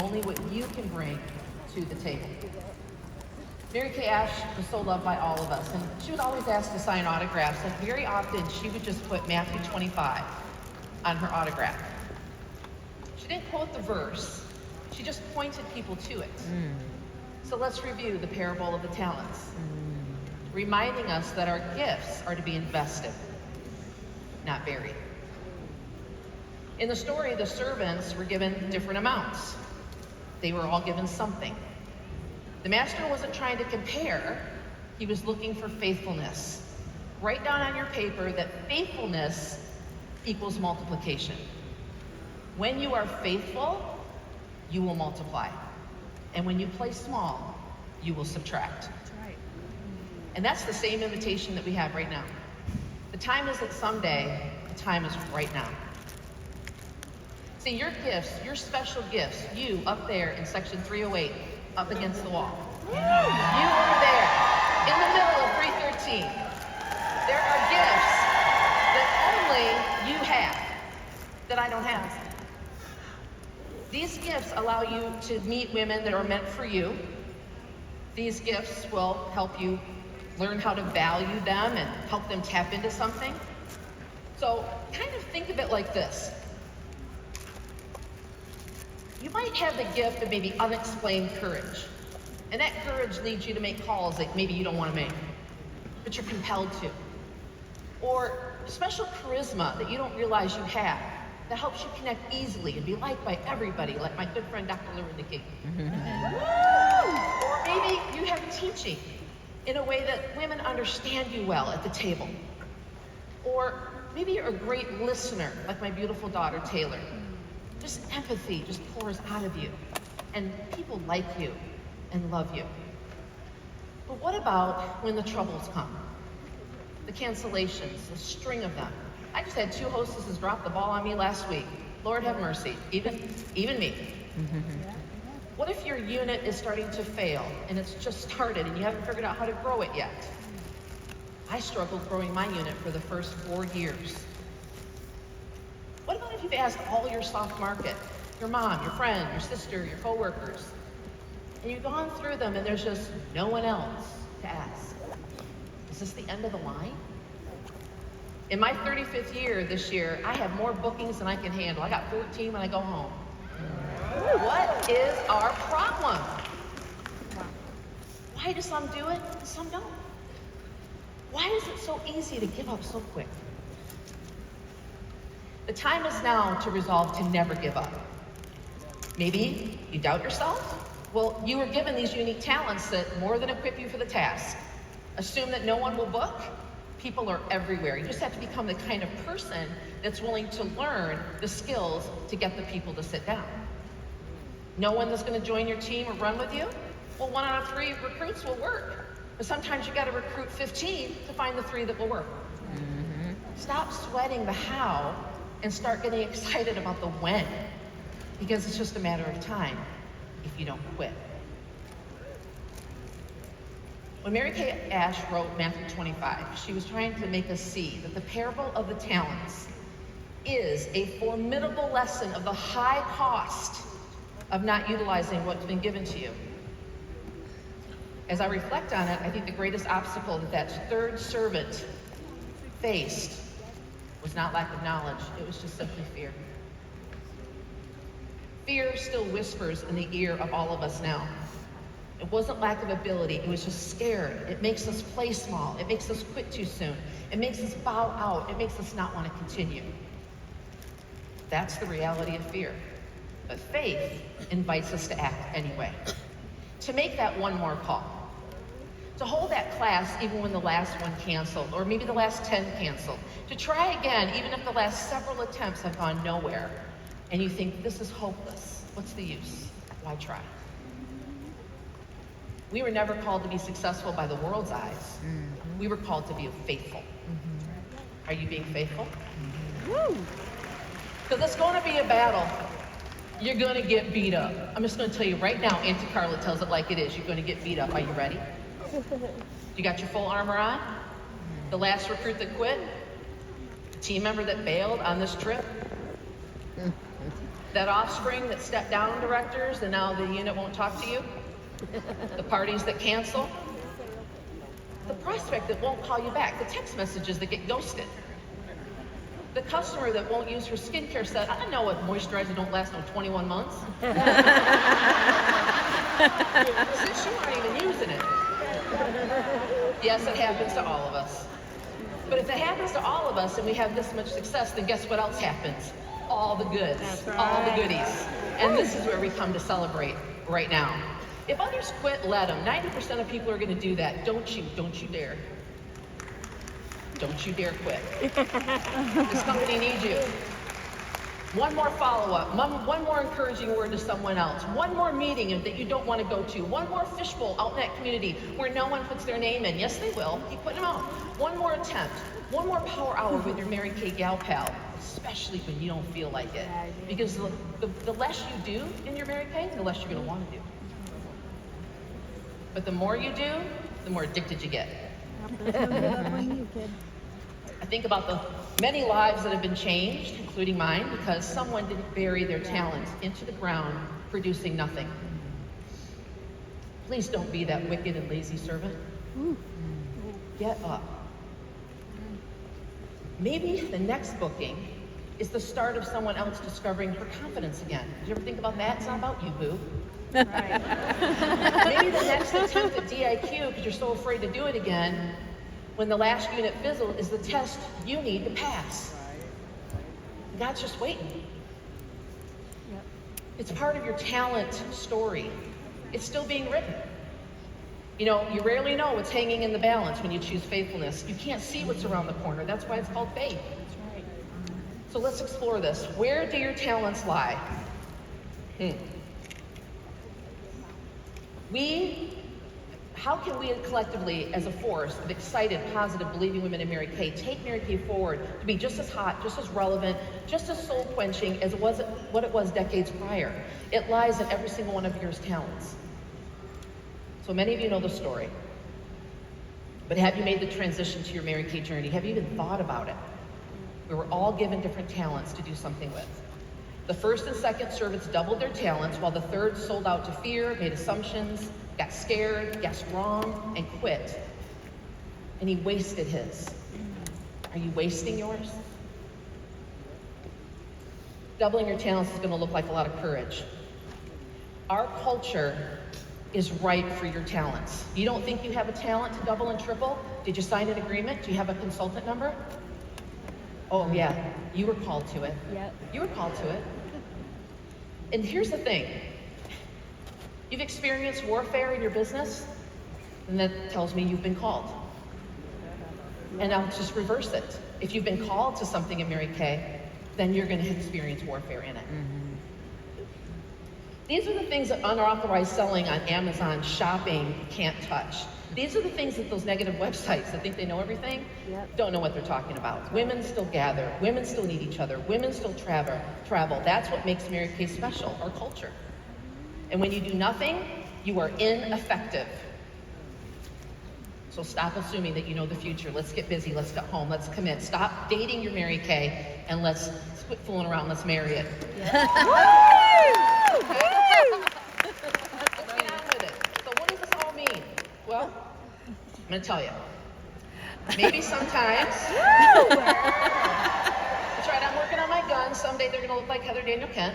only what you can bring to the table. Mary Kay Ash was so loved by all of us, and she was always asked to sign autographs, and very often she would just put Matthew 25 on her autograph. She didn't quote the verse, she just pointed people to it. So let's review the parable of the talents, reminding us that our gifts are to be invested, not buried. In the story, the servants were given different amounts. They were all given something. The master wasn't trying to compare, he was looking for faithfulness. Write down on your paper that faithfulness equals multiplication. When you are faithful, you will multiply. And when you play small, you will subtract. That's right. And that's the same invitation that we have right now. The time isn't someday, the time is right now. See, your gifts, your special gifts, you up there in section 308, up against the wall. You over there, in the middle of 313. There are gifts that only you have, that I don't have. These gifts allow you to meet women that are meant for you. These gifts will help you learn how to value them and help them tap into something. So kind of think of it like this. You might have the gift of maybe unexplained courage. And that courage leads you to make calls that maybe you don't want to make, but you're compelled to. Or special charisma that you don't realize you have, that helps you connect easily and be liked by everybody, like my good friend Dr. Lorinda King. Or maybe you have teaching in a way that women understand you well at the table. Or maybe you're a great listener, like my beautiful daughter Taylor. Just empathy just pours out of you, and people like you and love you. But what about when the troubles come? The cancellations, the string of them. I just had 2 hostesses drop the ball on me last week. Lord have mercy, even me. What if your unit is starting to fail and it's just started and you haven't figured out how to grow it yet? I struggled growing my unit for the first 4 years. What about if you've asked all your soft market, your mom, your friend, your sister, your coworkers, and you've gone through them and there's just no one else to ask? Is this the end of the line? In my 35th year this year, I have more bookings than I can handle. I got 14 when I go home. What is our problem? Why do some do it, some don't? Why is it so easy to give up so quick? The time is now to resolve to never give up. Maybe you doubt yourself? Well, you were given these unique talents that more than equip you for the task. Assume that no one will book? People are everywhere. You just have to become the kind of person that's willing to learn the skills to get the people to sit down. No one that's going to join your team or run with you? Well, 1 out of 3 recruits will work. But sometimes you got to recruit 15 to find the 3 that will work. Stop sweating the how and start getting excited about the when, because it's just a matter of time if you don't quit. When Mary Kay Ash wrote Matthew 25, she was trying to make us see that the parable of the talents is a formidable lesson of the high cost of not utilizing what's been given to you. As I reflect on it, I think the greatest obstacle that third servant faced was not lack of knowledge, it was just simply fear. Fear still whispers in the ear of all of us now. It wasn't lack of ability, it was just scared. It makes us play small, it makes us quit too soon, it makes us bow out, it makes us not want to continue. That's the reality of fear. But faith invites us to act anyway. To make that one more call. To hold that class even when the last one canceled, or maybe the last 10 canceled. To try again even if the last several attempts have gone nowhere. And you think, this is hopeless. What's the use? Why try? We were never called to be successful by the world's eyes. We were called to be faithful. Are you being faithful? Because it's going to be a battle. You're going to get beat up. I'm just going to tell you right now, Auntie Karla tells it like it is. You're going to get beat up. Are you ready? You got your full armor on? The last recruit that quit? The team member that bailed on this trip? That offspring that stepped down directors and now the unit won't talk to you? The parties that cancel? The prospect that won't call you back? The text messages that get ghosted? The customer that won't use her skincare set? I know what moisturizer don't last no 21 months. Since you aren't even using it. Yes, it happens to all of us. But if it happens to all of us and we have this much success, then guess what else happens? All the goods, all the goodies. And this is where we come to celebrate right now. If others quit, let them. 90% of people are going to do that. Don't you dare. Don't you dare quit. This company needs you. One more follow-up, one more encouraging word to someone else, one more meeting that you don't want to go to, one more fishbowl out in that community where no one puts their name in. Yes, they will. Keep putting them out. One more attempt, one more power hour with your Mary Kay gal pal, especially when you don't feel like it. Because the less you do in your Mary Kay, the less you're going to want to do. But the more you do, the more addicted you get. I think about the many lives that have been changed, including mine, because someone didn't bury their talents into the ground, producing nothing. Please don't be that wicked and lazy servant. Get up. Maybe the next booking is the start of someone else discovering her confidence again. Did you ever think about that? It's not about you, boo. Right. Maybe the next attempt at DIQ, because you're so afraid to do it again, when the last unit fizzled, is the test you need to pass. God's just waiting. Yep. It's part of your talent story. It's still being written. You know, you rarely know what's hanging in the balance when you choose faithfulness. You can't see what's around the corner. That's why it's called faith. That's right. So let's explore this. Where do your talents lie? How can we collectively, as a force of excited, positive, believing women in Mary Kay, take Mary Kay forward to be just as hot, just as relevant, just as soul-quenching as what it was decades prior? It lies in every single one of your talents. So many of you know the story. But have you made the transition to your Mary Kay journey? Have you even thought about it? We were all given different talents to do something with. The first and second servants doubled their talents, while the third sold out to fear, made assumptions, got scared, guessed wrong, and quit. And he wasted his. Are you wasting yours? Doubling your talents is going to look like a lot of courage. Our culture is ripe for your talents. You don't think you have a talent to double and triple? Did you sign an agreement? Do you have a consultant number? Oh yeah, you were called to it. Yep. You were called to it. And here's the thing. You've experienced warfare in your business, and that tells me you've been called. And I'll just reverse it. If you've been called to something in Mary Kay, then you're going to experience warfare in it. These are the things that unauthorized selling on Amazon shopping can't touch. These are the things that those negative websites that think they know everything don't know what they're talking about. Women still gather. Women still need each other. Women still travel. That's what makes Mary Kay special, our culture. And when you do nothing, you are ineffective. So stop assuming that you know the future. Let's get busy. Let's get home. Let's commit. Stop dating your Mary Kay and let's quit fooling around. Let's marry it. Yeah. Let's get on with it. So what does this all mean? Well, I'm going to tell you. Maybe sometimes. That's right, I'm working on my gun. Someday they're going to look like Heather Daniel Kent.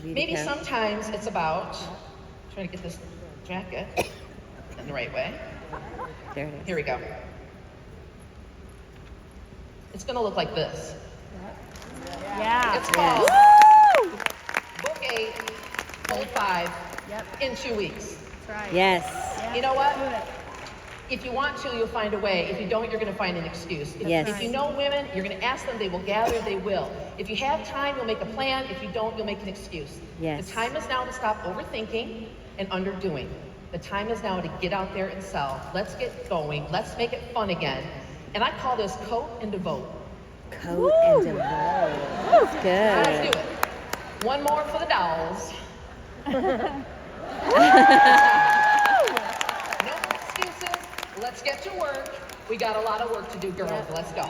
Maybe sometimes it's about trying to get this jacket in the right way. There it is. Here we go. It's going to look like this. Yeah. It's called Book 8, Hold 5 in 2 weeks. That's right. Yes. You know what? If you want to, you'll find a way. If you don't, you're going to find an excuse. If you know women, you're going to ask them, they will gather, they will. If you have time, you'll make a plan. If you don't, you'll make an excuse. Yes. The time is now to stop overthinking and underdoing. The time is now to get out there and sell. Let's get going. Let's make it fun again. And I call this coat and devote. Coat and devote. Good. Let's do it. One more for the dolls. No excuses. Let's get to work. We got a lot of work to do, girls. Let's go.